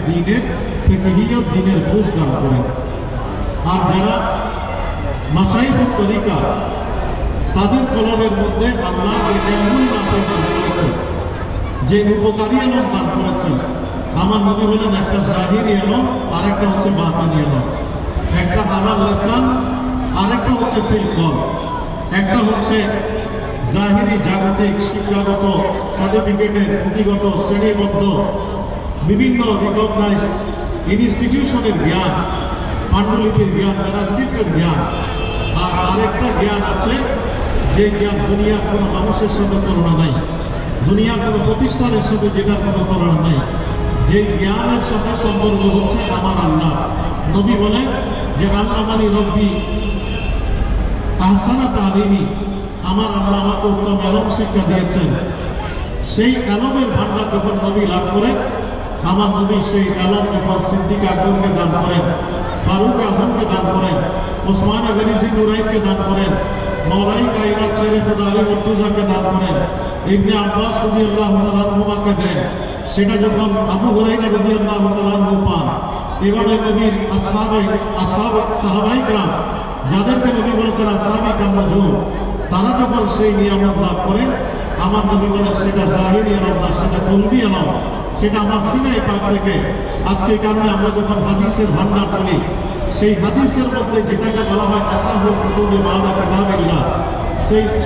দ্বীনের ফিকহিয়ত দ্বীনের বুঝ দান করেন। আর যারা মাশায়েখুত তরিকা তাদের কলমের মধ্যে আল্লাহ যে এলমুল দান করেছেন, যে উপকারী এলম দান করেছেন, আমার নবী বলেন একটা জাহিরি এলম আর একটা হচ্ছে বাতিনি এলম, একটা আলাল লিসান আর একটা হচ্ছে ফিল কলব। একটা হচ্ছে জাহিরি জাগতিক শিক্ষাগত সার্টিফিকেটের পুঁথিগত শ্রেণীবদ্ধ বিভিন্ন রিকগনাইজড ইনস্টিটিউশনের জ্ঞান, পাণ্ডুলিপির জ্ঞান, ম্যানাস্ক্রিপ্টের জ্ঞান। আর আরেকটা জ্ঞান আছে যে জ্ঞান দুনিয়ার কোনো মানুষের সাথে তুলনা নাই, দুনিয়ার কোনো প্রতিষ্ঠানের সাথে যেটার কোনো তুলনা নাই। যে জ্ঞানের সাথে সম্পর্ক হচ্ছে আমার আল্লাহ। নবী বলেন যে আল্লামানি রব্বি আহসানা তালিমি, আমার আল্লাহ আমাকে উত্তম এলম শিক্ষা দিয়েছেন। সেই এলমের ভান্ডার যখন নবী লাভ করেন, আমার নবী সেই এলম যখন সিদ্দিক আকবরকে দান করেন, ফারুক আজমকে দান করেন, ওসমান গনি নুরাইনকে দান করেন, মৌলাই কায়নাত শেরে খুদা আলী মুর্তজাকে দান করেন, ইবনে আব্বাস রাদিয়াল্লাহু তাআলা আনহুমাকে দেন। সেটা যখন আবু হুরায়রা রাদিয়াল্লাহু তাআলা আনহু পান, এবারে নবীর সাহাবায়ে কেরাম যাদেরকে নবী বলেছেন আসহাবে কামজুর, তারা যখন সেই নিয়ামত লাভ করেন, আমার নবী বলেন সেটা জাহিরি এলম না, সেটা কলবি এলম, সেটা আমার সিনাই পাক থেকে। আজকে কারণে আমরা যখন হাদিসের ভান্ডার বলি, সেই হাদিসের মধ্যে যেটাকে বলা হয় আসাহুল কুতুবে বাদা কিতাবিল্লাহ,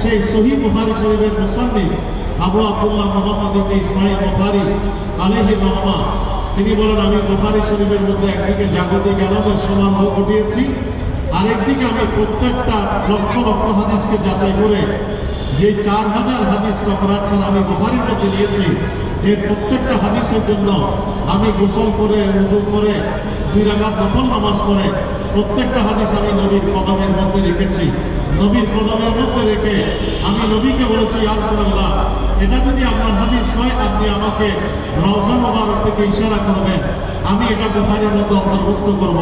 সেই সহিহ বুখারী শরীফের মুসান্নিফ আবু আব্দুল্লাহ মুহাম্মদ ইবনে ইসমাঈল বুখারী আলাইহি রাহমা, তিনি বলেন আমি বুখারী শরীফের মধ্যে একদিকে জাগতিক এলমের সমান ঘটিয়েছি, আরেকদিকে আমি প্রত্যেকটা লক্ষ লক্ষ হাদিসকে যাচাই করে যে 4000 হাদিস তকরার ছাড়া আমি বুখারীর মধ্যে নিয়েছি, এর প্রত্যেকটা হাদিসের জন্য আমি গোসল করে ওযু করে 2 রাকাত নফল নামাজ পড়ে প্রত্যেকটা হাদিস আমি নবীর কদমের মধ্যে রেখেছি। নবীর কদমের মধ্যে রেখে আমি নবীকে বলেছি, ইয়া রাসূলুল্লাহ, এটা যদি আপনার হাদিস হয় আপনি আমাকে রওজা মুবারক থেকে ইশারা করবেন, আমি এটা বুখারীর মধ্যে অন্তর্ভুক্ত করব।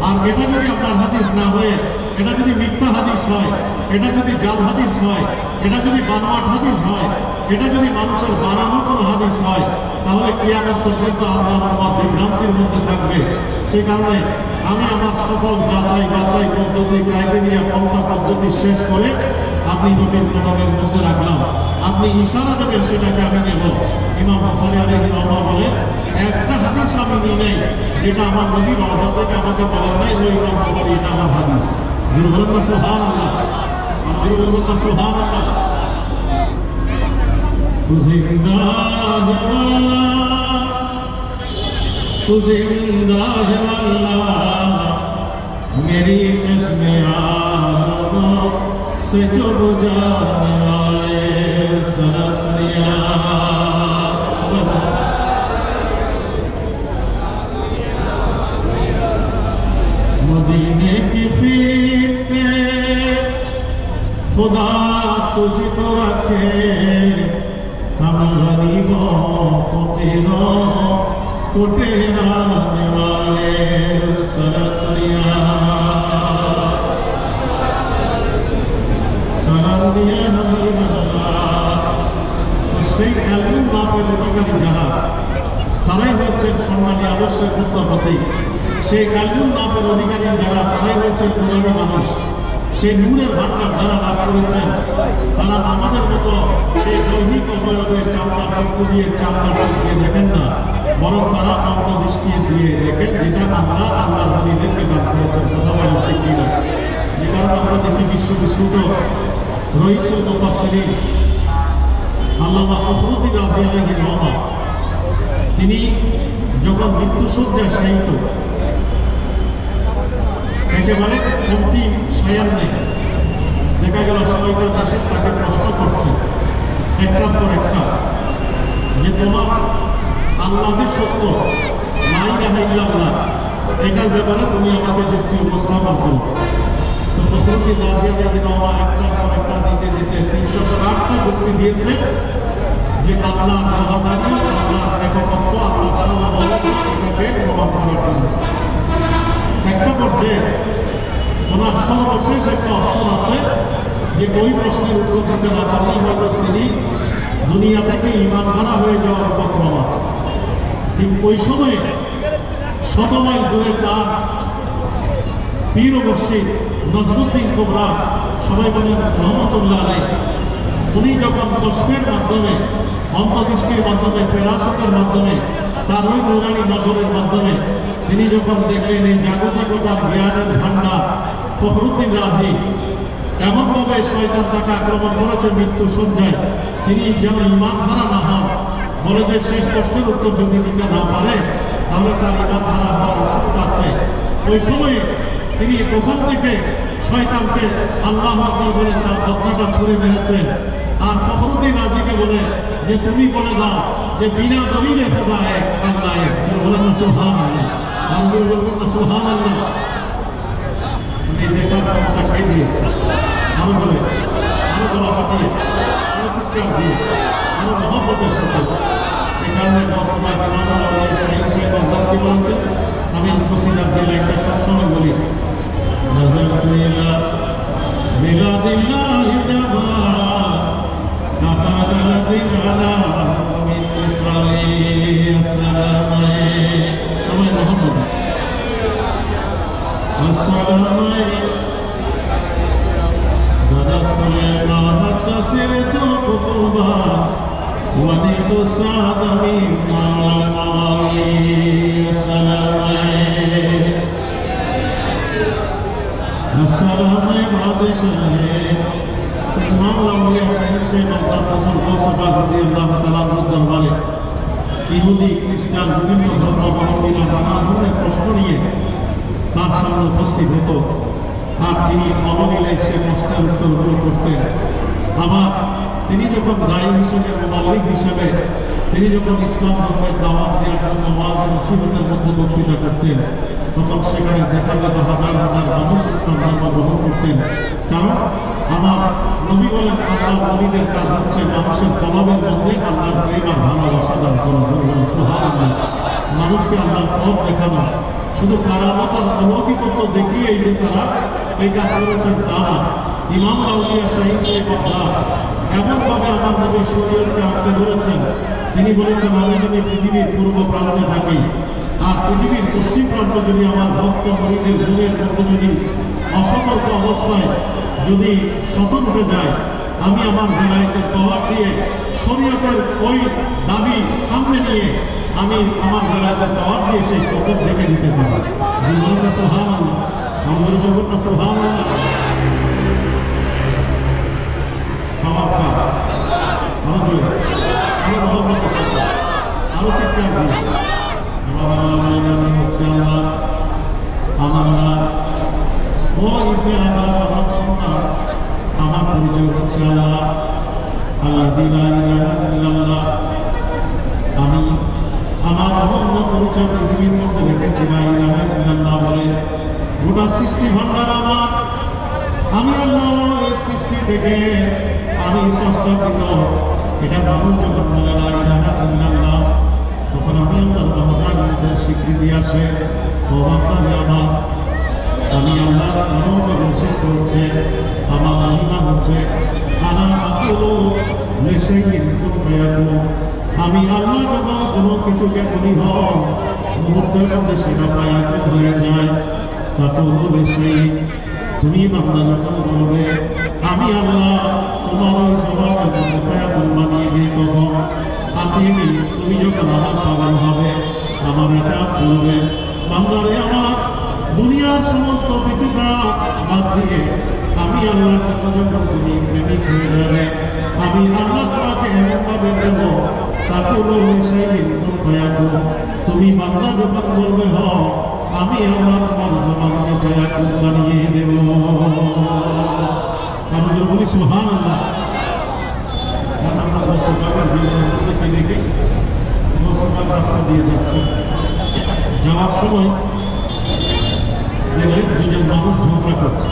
আর এটা যদি আপনার হাদিস না হয়ে এটা যদি মিথ্যা হাদিস হয়, এটা যদি জাল হাদিস হয়, এটা যদি বানোয়াট হাদিস হয়, এটা যদি মানুষের বানানো কোনো হাদিস হয়, তাহলে কিয়ামত পর্যন্ত আপনার উম্মত বিভ্রান্তির মধ্যে থাকবে। সে কারণে আমি আমার সকল যাচাই বাছাই পদ্ধতি, ক্রাইটেরিয়া, পন্থা পদ্ধতি শেষ করে আপনি নবীর কদমের মধ্যে রাখলাম। আপনি ইশারা দেবেন সেটাকে আমি নেব। ইমাম বুখারী আলাইহি রাহমা বলে একটা হাদিস আমি নিই নাই যেটা আমার নবীর রওজা থেকে আমাকে বলেন নাই, ওই ইমাম বুখারী এটা আমার হাদিস। জোরে বলুন না সুবহানাল্লাহ, আর জোরে বলুন না সুবহানাল্লাহ। তু জিন্দা হে আল্লাহ, তু জিন্দা হে আল্লাহ, मेरी चश्मे आँखों से जो बुझाने वाले सरपनिया, मदीने की खीते खुदा तुझको रखे, हम गरीबों को तेरों को ठहराने वाले सरपनिया, সেই এলমুল লাভের অধিকারী যারা, তারাই হচ্ছেন সম্মানী আদর্শের প্রতিক। সেই এলমুল লাভের অধিকারী যারা, তারাই হচ্ছেন নুরানি মানুষ। সেই নূরের ভান্ডার যারা লাভ করেছেন, তারা আমাদের মতো সেই দৈনিক অবয়বে চামড়া চক্ষু দিয়ে চামড়া চোখ দিয়ে দেখেন না, বরং তারা অন্য দৃষ্টি দিয়ে দেখেন যেটা আল্লাহ আল্লাহর নবীদেরকে দান করেছেন। কথা বলেন ঠিক কিনা? যে কারণে আমরা দেখি বিশ্ববিশ্রুত রইসুল মুফাসসিরিন আল্লামা ফখরুদ্দীন রাজি আলাইহি রাহমা, তিনি যখন মৃত্যুশয্যায় শায়িত, একেবারে অন্তিম সায়ান্নে দেখা গেল শয়তান এসে তাকে প্রশ্ন করছে একটার পর একটা, যে তোমার আল্লাহ যে সত্য, লা ইলাহা ইল্লাল্লাহ, এটার ব্যাপারে তুমি আমাকে যুক্তি উপস্থাপন করো। তো ফখরুদ্দীন রাজি আলাইহি রাহমা একটার পর একটা দিতে দিতে 360টা যুক্তি দিয়েছে যে আল্লাহর ওয়াহদানিয়ত, আল্লাহর একত্ব, আল্লাহর সার্বভৌমত্ব, এটাকে প্রমাণ করার জন্য। একটা পর্যায়ে ওনার সর্বশেষ একটা অপশন আছে যে ওই প্রশ্নের উত্তর দিতে না পারলে হয়তো তিনি দুনিয়া থেকে ঈমান হারা হয়ে যাওয়ার উপক্রম আছে। ঠিক ওই সময়ে শত মাইল দূরে তার পীর ও মুর্শিদ নজরুদ্দিন কোবরা, সবাই বলেন রহমতুল্লাহ আলাইহ, উনি যখন কষ্টের মাধ্যমে, অন্তদৃষ্টির মাধ্যমে, ফেরাসতের মাধ্যমে, তার ওই নুরানি নজরের মাধ্যমে তিনি যখন দেখলেন এই জাগতিকতার জ্ঞানের ভান্ডার ফখরুদ্দিন রাজি এমনভাবে শয়তান তাকে আক্রমণ করেছে মৃত্যু সজ্জায়, তিনি যেন ইমান হারা না হন। বলে যে শেষ প্রশ্নের উত্তর যদি দিতে না পারে তাহলে তার ইমান হারা হওয়ার আশঙ্কা আছে। ওই সময়ে তিনি ওখান থেকে শয়তানকে আল্লাহু আকবার বলে তার বদনাটা ছুড়ে মেরেছেন। আর ফখরুদ্দিন রাজিকে বলে যে তুমি বলে দাও যে বিনা দলিলে খোদা এক, আল্লাহ এক। বলেন না সুবহানাল্লাহ, আর বলবেন না সুবহানাল্লাহ। এই দেখার ক্ষমতা কে দিয়েছে? আরো বলে, আরো গলা পাঠিয়ে, আরো চিৎকার দিয়ে, আরো মহব্বতের সাথে। এই কারণে মহসিনা ইমামুল আউলিয়া শাহীন সাহেব আল্লাহকে বলেছেন, আমি কসিদার যে লাইনটা সবসময় বলি, নাযারতু ইলা বিলাদিল্লাহি জামাআ কাফারাদালাদিন আলা মিন ইসালি আসসালামু সবাই মহব্বত আসসালামু বরসতুল মাহাত্তা সিরতু কুতুবা ওয়ানিদু সাদামি মাওয়াল মাওয়ালি আসসালামু আসসালামু বাদেশাহে। ইমাম আউলিয়া শাহীন সাহেব আল্লাহ মুস্তাফা রাদিয়াল্লাহু তাআলা দরবারে ইহুদি খ্রিস্টান বিভিন্ন ধর্মাবলম্বীরা নানা ধরনের প্রশ্ন নিয়ে তার সামনে উপস্থিত হতো, আর তিনি অবলীলায় সে প্রশ্নের উত্তরগুলো করতেন। আবার তিনি যখন দায়ী হিসেবে, মুবাল্লিগ হিসেবে তিনি যখন ইসলাম ধর্মের দাওয়াত দেওয়ার জন্য ওয়াজ ও নসিহতের মধ্যে বক্তৃতা করতেন, তখন সেখানে দেখা যেত হাজার হাজার মানুষ ইসলাম ধর্ম গ্রহণ করতেন। কারণ আমার নবী বলেন আল্লাহ ওলিদের কাজ হচ্ছে মানুষের কলমের মধ্যে আল্লাহর প্রেম আর ভালোবাসা দান করা। সুবহানাল্লাহ, মানুষকে আল্লাহর পথ দেখানো। শুধু কারামত আর অলৌকিকত্ব দেখিয়ে এই যে তারা এই কাজ করেছেন তা না। ইমাম আউলিয়া শাহীন সাহেব আল্লাহ এমনভাবে আমার নবীর শরীয়তকে আঁকড়ে ধরেছেন, তিনি বলেছেন আমি যদি পৃথিবীর পূর্ব প্রান্তে থাকি আর পৃথিবীর পশ্চিম প্রান্তে যদি আমার ভক্ত মুরিদের ঘুমের মধ্যে যদি অসতর্ক অবস্থায় যদি সতর উঠে যায়, আমি আমার বেলায়েতের পাওয়ার দিয়ে শরীয়তের ওই দাবি সামনে নিয়ে আমি আমার বেলায়েতের পাওয়ার দিয়ে সেই সতর ঢেকে দিতে পারি। সুবহানাল্লাহ, আমরা বলবো না সুবহানাল্লাহ। পাওয়ার কার? আরো জোরে, আরো মহব্বতের সাথে, আরো চিৎকার দিয়ে। আমার আল্লাহ হচ্ছে আল্লাহ, আমার নাম ও ইবনে আদম, আদম সন্তান, আমার পরিচয় হচ্ছে আল্লাহ, আল্লাযী লা ইলাহা ইল্লাল্লাহ। আমি আমার অনন্য পরিচয় পৃথিবীর মধ্যে রেখেছি লা ইলাহা ইল্লাল্লাহ বলে। গোটা সৃষ্টি ভান্ডার আমার, আমি আল্লাহ এই সৃষ্টি থেকে আমি স্রষ্টাকৃত। এটা মানুষ যখন বলে লা ইলাহা ইল্লাল্লাহ, তখন আমি আল্লাহর মহাদানের স্বীকৃতি আসে। ও বান্দারে আমার, আমি আল্লাহর অনন্য বৈশিষ্ট্য হচ্ছে, আমার মহিমা হচ্ছে আনা আকুলু লিশাইইন কুন ফায়াকুন। আমি আল্লাহ যখন কোনো কিছুকে বলি হন, মুহূর্তের মধ্যে সেটা ফায়াকুন হয়ে যায়। তাকুলু লিশাইইন, তুমি বান্দা যখন বলবে আমি আল্লাহ, তোমার ওই জবানের মধ্যে ফায়াকুন বানিয়ে দিই কখন? আতিনি, তুমি যখন আমার পাগল হবে, আমার একাত করবে, বান্দারে আমার দুনিয়ার সমস্ত কিছুটা বাদ দিয়ে আমি আল্লাহর জন্য যখন তুমি প্রেমিক হয়ে যাবে, আমি আল্লাহ তোমাকে এমনভাবে দেব তাকে তুমি বান্দা যখন বলবে হ, আমি আল্লাহ তোমার জবানকে ফায়াকুন বানিয়ে দেব। কারণ যদি বলি সুবহানাল্লাহ, কারণ আমরা মুসলমানের জীবনের মধ্যে কি দেখি, মুসলমান রাস্তা দিয়ে যাচ্ছে, যাওয়ার সময় দেখলেন দুজন মানুষ ঝগড়া করছে,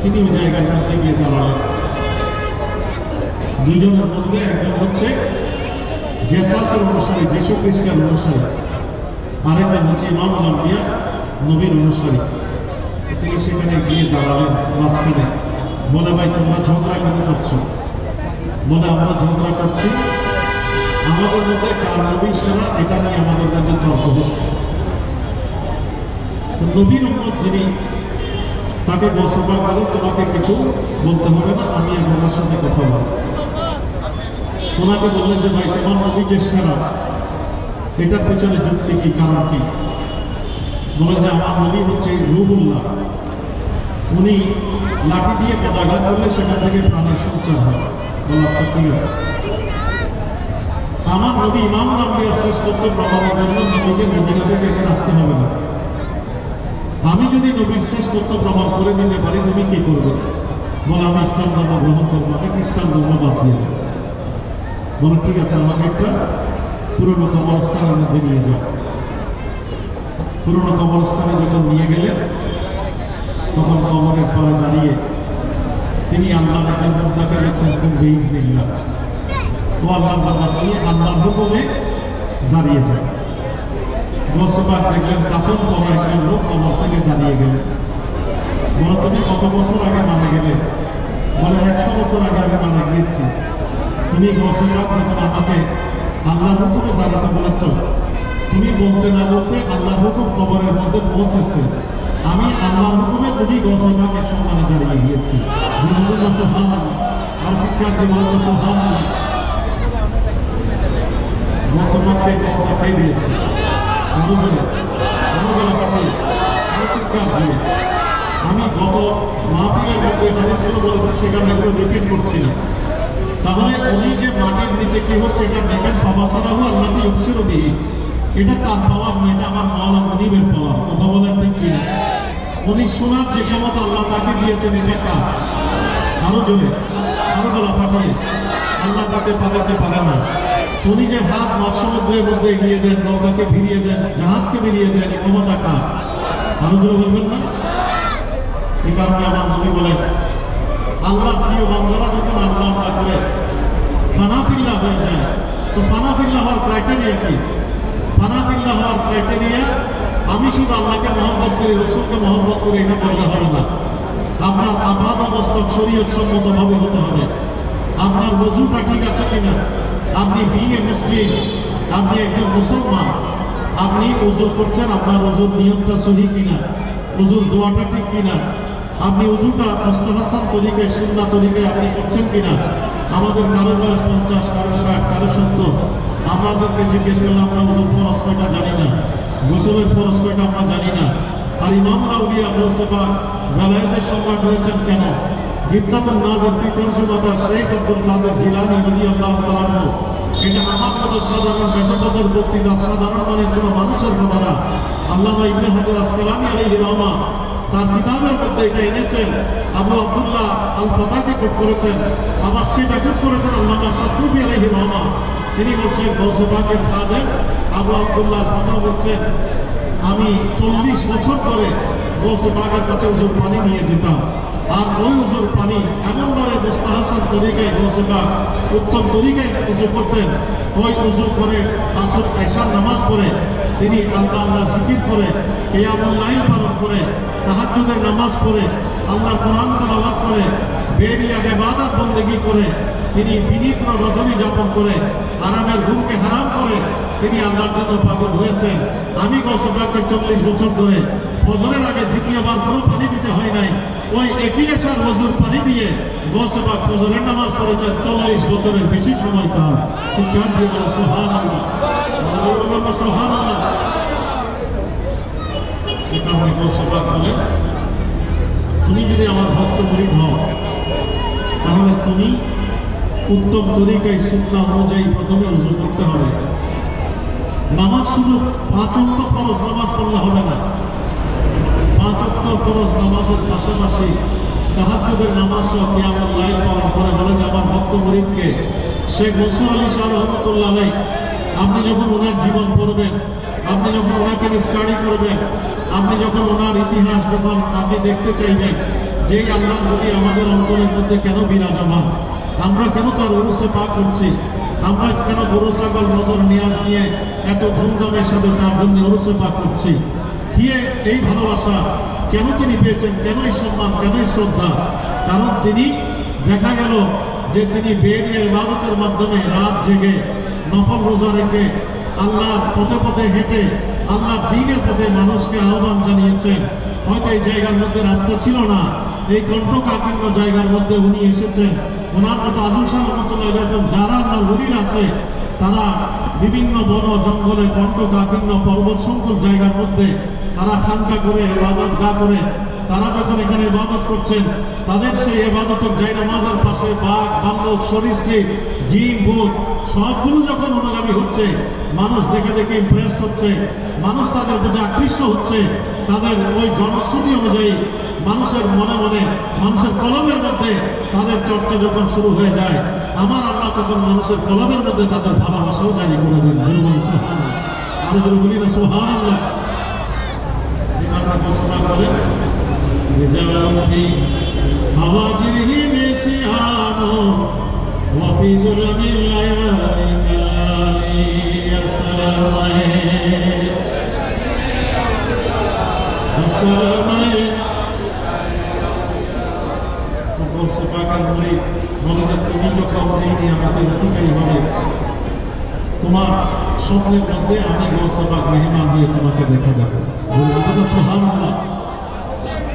তিনি ওই জায়গার মধ্যে গিয়ে দাঁড়ালেন। দুজনের মধ্যে একজন হচ্ছে জেসাসের অনুসারী, যীশু খ্রিস্টের অনুসারী, আরেকজন হচ্ছে ইমাম আম্বিয়া নবীর অনুসারী। তিনি সেখানে গিয়ে দাঁড়ালেন মাঝখানে, বলে ভাই তোমরা ঝগড়া কেন করছো? বলে আমরা ঝগড়া করছি আমাদের মধ্যে কার নবী সেরা, এটা নিয়ে আমাদের মধ্যে তর্ক হচ্ছে। নবীর উম্মত যিনি, তাকে বলছে বলেন তোমাকে কিছু বলতে হবে না, আমি ওনার সাথে কথা বলব। ওনাকে বললেন যে ভাই তোমার নবী যে সেরা, এটার পেছনে যুক্তি কি, কারণ কি? বলে যে আমার নবী হচ্ছে রুহুল্লাহ, উনি লাঠি দিয়ে পদাঘাত করলে সেখান থেকে প্রাণের সঞ্চার হয়। বলা আচ্ছা ঠিক আছে, আমার নবী ইমাম আম্বিয়ার শ্রেষ্ঠত্ব প্রমাণের জন্য নবীকে মদিনা থেকে এখানে আসতে হবে না। আমি যদি নবীর শ্রেষ্ঠত্ব প্রমাণ করে দিতে পারি, তুমি কি করবে? বলে আমি ইসলাম ধর্ম গ্রহণ করবো, আমি খ্রিস্টান ধর্ম বাদ দিয়ে দেবো। বলে ঠিক আছে, আমাকে একটা পুরনো কবরস্থানের মধ্যে নিয়ে যাও। পুরনো কবরস্থানে যখন নিয়ে গেলেন, তখন কবরের পাড়ে দাঁড়িয়ে তিনি আল্লাহ একজন বান্দাকে বলছেন কোন বিইজনিল্লাহ, ও আল্লাহর বান্দা তুমি আল্লাহর হুকুমে দাঁড়িয়ে যাও। গোসবাক দেখলেন কাফন পরা একজন লোক কবর থেকে দাঁড়িয়ে গেলেন। বলে তুমি কত বছর আগে মারা গেলে? বলে 100 বছর আগে আমি মারা গিয়েছি। তুমি গোসবাক যখন আমাকে আল্লাহর হুকুমে দাঁড়াতে বলেছ, তুমি বলতে না বলতে আল্লাহর হুকুম কবরের মধ্যে পৌঁছেছে, আমি আল্লাহর হুকুমে তুমি গোসবাকের সম্মানে দাঁড়িয়ে গিয়েছি। জীবনুল্লাহ সুবহানাল্লাহ, আর শিক্ষার জীবনুল্লাহ সুবহানাল্লাহ। গোসবাককে কথা পেয়ে দিয়েছে, আরো বলে আরো বেলা পাঠিয়ে আরো চিৎকার দিয়ে। আমি গত মাহফিলের মধ্যে হাদিসগুলো বলেছি, সেখানে এগুলো রিপিট করছি না। তাহলে উনি যে মাটির নিচে কি হচ্ছে এটা দেখেন, ফাবাসারাহু আল্লাযী ইউবসিরু বিহি, এটা তার পাওয়ার নয়, এটা আমার মাওলা মুনিবের পাওয়ার। কথা বলেন ঠিক কিনা? উনি শোনার যে ক্ষমতা আল্লাহ তাকে দিয়েছেন, এটা কার? আরো জোরে আরো গলা ফাটিয়ে আল্লাহ দিতে পারে কি পারে না? উনি যে হাত মাছ সমুদ্রের মধ্যে এগিয়ে দেন, নৌকাকে ভিড়িয়ে দেন, জাহাজকে ভিড়িয়ে দেন, এই ক্ষমতা কার? আরো জোরে বলবেন না? এই কারণে আমার নবী বলেন, আল্লাহ প্রিয় বান্দারা যখন আল্লাহ আল্লাহ করে ফানাফিল্লাহ হয়ে যায়, তো ফানাফিল্লাহ হওয়ার ক্রাইটেরিয়া কি? ফানাফিল্লাহ হওয়ার ক্রাইটেরিয়া আমি শুধু আল্লাহকে মহব্বত করি, রসুলকে মহব্বত করি, এটা বললে হবে না। আপনার আপাত অবস্থা শরীয়ত সম্মত ভাবে হতে হবে। আপনার ওযুটা ঠিক আছে কিনা? আপনি বিয়ে মুসলিম, আপনি একজন মুসলমান, আপনি ওযু করছেন, আপনার ওযুর নিয়তটা সহি কিনা, ওযুর দোয়াটা ঠিক কিনা, আপনি ওযুটা মুস্তাহাসান তরিকায় সুন্নাহ তরিকায় আপনি করছেন কিনা। আমাদের কারো বয়স 50, কারো 60, কারো 70, আমাদেরকে জিজ্ঞেস করলে আমরা ওযুর ফরজ কয়টা জানি না, গোসলের ফরজ কয়টা আমরা জানি না। আর ইমাম আউলিয়া গৌসবা বেলায়েতের সম্রাট হয়েছেন কেন? গিবতাতুন নাযির ফি তরজুমাতার শেখ আব্দুল কাদের জিলানী রাদিয়াল্লাহু তাআলা আনহু, এটা আমার মতো সাধারণ বেতপদের বক্তৃতা, সাধারণ মানের কোনো মানুষের কথা না। আল্লামা ইবনে হাজার আসকালানী আলাইহির রহমা তার কিতাবের মধ্যে এটা এনেছেন। আবু আব্দুল্লাহ আল ফাতাকে কোট করেছেন, আবার সেটা কোট করেছেন আল্লামা সাদকুফি আলাইহির রহমা। তিনি বলছেন গৌসবাকে খাদেম আবু আব্দুল্লাহ আল ফাতা বলছেন, আমি 40 বছর ধরে গৌসবাগের কাছে ওযুর পানি নিয়ে যেতাম, আর ওই ওযুর পানি এমনভাবে মুস্তাহাসান তরিকায় গৌসবাগ উত্তম তরিকায় ওযু করতেন। ওই ওযু করে আসর এশার নামাজ পড়ে তিনি আল্লাহ আল্লাহ জিকির করে, কিয়ামুল লাইল পালন করে, তাহাজ্জুদের নামাজ পড়ে, আল্লাহর কোরআন তেলাওয়াত করে, বেরিয়া ইবাদত বন্দেগী করে, তিনি বিনিদ্র রজনী যাপন করে, আরামের ঘুমকে হারাম করে তিনি আল্লাহর জন্য পাগল হয়েছেন। আমি গৌসবাগকে 40 বছর ধরে ফজরের আগে দ্বিতীয়বার কোনো পানি দিতে হয় নাই, ওই একই এশার ওযুর পানি দিয়ে গৌসবাগ ফজরের নামাজ পড়েছেন 40 বছরের বেশি সময়কাল। চিৎকার দিয়ে বলো সুবহানাল্লাহ, সুবহানাল্লাহ। সে কারণে গৌসবাগ বলেন, তুমি যদি আমার ভক্ত মুরিদ হও, তাহলে তুমি উত্তম তরিকায় সুন্নাহ অনুযায়ী প্রথমে ওযু করতে হবে। নামাজ শুধু 5 ওয়াক্ত ফরজ নামাজ পড়লে হবে না। 5 ওয়াক্ত ফরজ নামাজের পাশাপাশি তাহাজ্জুদের নামাজ ও কিয়ামুল লাইল পালন করে। বলে যে আমার ভক্ত মুরিদকে শেখ মনসুর আলী শাহ রহমাতুল্লাহ আলাইহি, আপনি যখন ওনার জীবন পড়বেন, আপনি যখন ওনাকে স্টাডি করবেন, আপনি যখন ওনার ইতিহাস যখন আপনি দেখতে চাইবেন, যেই আল্লাহর নবী আমাদের অন্তরের মধ্যে কেন বিরাজমান, আমরা কেন তার উরুসে পাক করছি, আমরা কেন গরু ছাগল নজর নিয়াজ নিয়ে এত ধুমধামের সাথে তার জন্য উরুসে পাক করছি, কি এই ভালোবাসা কেন তিনি পেয়েছেন, কেন এই সম্মান, কেন এই শ্রদ্ধা? কারণ তিনি দেখা গেল যে তিনি বেরিয়ে ইবাদতের মাধ্যমে রাত জেগে নফল রোজা রেখে আল্লাহর পথে পথে হেঁটে আল্লাহর দ্বীনের পথে মানুষকে আহ্বান জানিয়েছেন। হয়তো এই জায়গার মধ্যে রাস্তা ছিল না, এই কণ্ঠকাকীর্ণ জায়গার মধ্যে উনি এসেছেন। ওনার মতো আজম শাহ রহমতুল্লাহ এরকম যারা আল্লাহ ওলির আছে, তারা বিভিন্ন বন জঙ্গলে কণ্ঠকাকীর্ণ পর্বত সংকুল জায়গার মধ্যে তারা খানকা করে ইবাদত গা করে তারা যখন এখানে ইবাদত করছেন, তাদের সেই ইবাদতের জায়গা মাজার পাশে বাঘ, ভাল্লুক, সরীসৃপ, জিন, ভূত সবগুলো যখন অনুগামী হচ্ছে, মানুষ দেখে দেখে ইমপ্রেসড হচ্ছে, মানুষ তাদের প্রতি আকৃষ্ট হচ্ছে, তাদের ওই জনশ্রুতি অনুযায়ী মানুষের মনে মনে মানুষের কলমের মধ্যে তাদের চর্চা যখন শুরু হয়ে যায়, আমার আল্লাহ তখন মানুষের কলমের মধ্যে তাদের ভালোবাসাও জারি করে দেন। আরো যদি বলি না সুবহানাল্লাহ। ঘোষণা করেন في هواجره مسيحانه وفي ظلم الليالي كالليالي السلام عليك السلام عليك বলে যে তুমি যখন এই নিয়ামতের অধিকারী হবে, তোমার স্বপ্নের মধ্যে আমি গৌসে পাক মেহমান হয়ে তোমাকে দেখা দেবো। সুবহানাল্লাহ।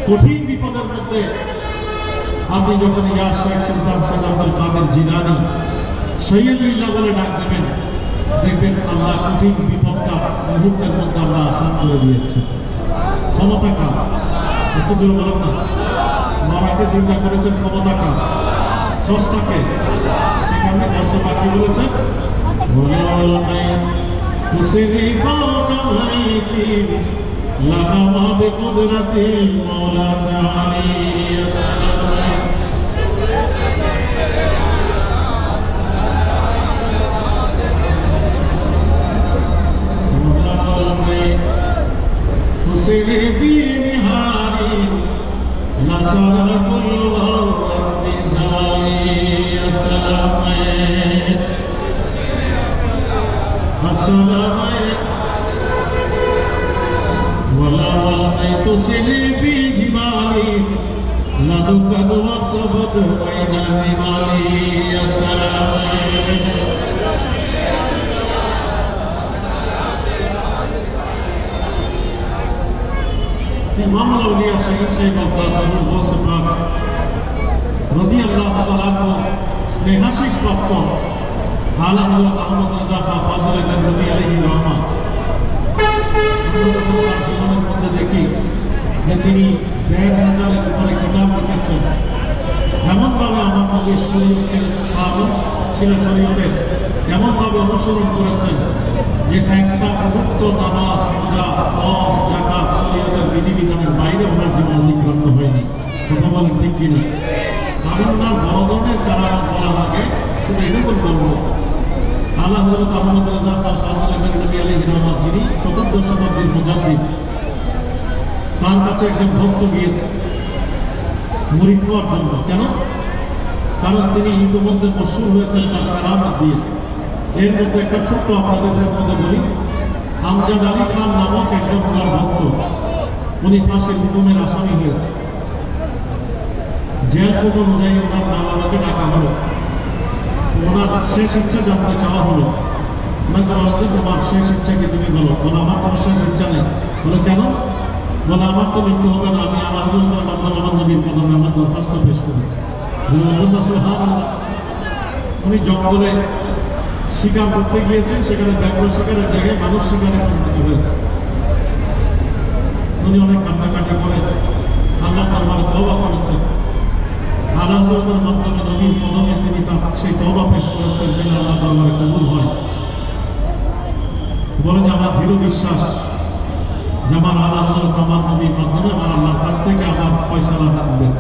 কঠিন বিপদের মধ্যে আপনি যখন ইয়া শেখ সুলতান সৈয়দ আব্দুল কাদের জিলানী সৈয়দুল্লাহ বলে ডাক দেবেন, দেখবেন আল্লাহ কঠিন বিপদটা মুহূর্তের মধ্যে আল্লাহ আসান করে দিয়েছে। ক্ষমতা কার? একটু জোরে বলেন না। মরাকে চিন্তা করেছেন ক্ষমতা কার? স্রষ্টাকে। সেখানে গৌসে পাক কি বলেছেন? তুসিরি ফাওকা মাইতি লাগামা বিকুদরাতিল মাওলা তাআলা তুসিরি বিনিহারি নাসার কুল ওয়াক্তি জালি আসসালামু আলাইকুম ولا ولقيت سري في جبالي لدكت وقفت بين رمالي يا سلام إمام الأولياء سيد سيد الله غوث پاک رضي الله تعالى عنه স্নেহাশিস প্রাপ্ত আলা হযরত আহমদ রাজা খান ফাজিল নবী আলাইহির রহমান জীবনের মধ্যে দেখি যে তিনি ১,৫০০-এর উপরে কিতাব লিখেছেন। এমনভাবে আমার নবীর শরীয়তকে ছিলেন, শরীয়তের এমনভাবে অনুসরণ করেছেন যে একটা পবিত্র নামাজ, রোজা, হজ, যাকাত শরীয়তের বিধিবিধানের বাইরে ওনার জীবন অতিক্রান্ত হয়নি। কথা বলেন ঠিক কিনা? আমি ওনার বড় ধরনের কারামত বলার আগে শুধু এটুকু বলবো, আলা হযরত আহমদ রাজা খান ফাজিল নবী আলাইহির রহমান যিনি ৪র্দশ শতাব্দীর মুজাদ্দিদ, তার কাছে একজন ভক্ত গিয়েছে মুরিদ হওয়ার জন্য। কেন? কারণ তিনি ইতিমধ্যে মশহুর হয়েছেন তার কারামত দিয়ে। এর মধ্যে একটা ছোট্ট আপনাদের মধ্যে বলি, আমজাদ আলী খান নামক একজন ওনার ভক্ত, উনি ফাঁসির হুকুমের আসামি হয়েছে। জেল কোড অনুযায়ী ওনার মা বাবাকে ডাকা হলো, ওনার শেষ ইচ্ছা জানতে চাওয়া হলো। ওনাকে বলা হচ্ছে তোমার শেষ ইচ্ছা কি তুমি বলো। বলে আমার কোনো শেষ ইচ্ছা নেই। বলে কেন? বলে আমার তো মৃত্যু হবে না, আমি আল্লাহর মাধ্যমে আমার নবীর কদমে আমার দরখাস্ত পেশ করেছি। উনি জঙ্গলে শিকার করতে গিয়েছেন, সেখানে ব্যাঘ্র শিকারের জায়গায় মানুষ শিকারে পরিণত হয়েছে। উনি অনেক কান্নাকাটি করে আল্লাহ দরবারে তওবা করেছেন। আল্লাহর মাধ্যমে নবীর কদমে তিনি তার সেই তওবা পেশ করেছেন যেন আল্লাহ দরবারে কবুল হয়। বলে যে আমার দৃঢ় বিশ্বাস যে আমার আল্লাহ আমার নবীর মাধ্যমে আমার আল্লাহর কাছ থেকে আমার ফয়সালা পাবেন।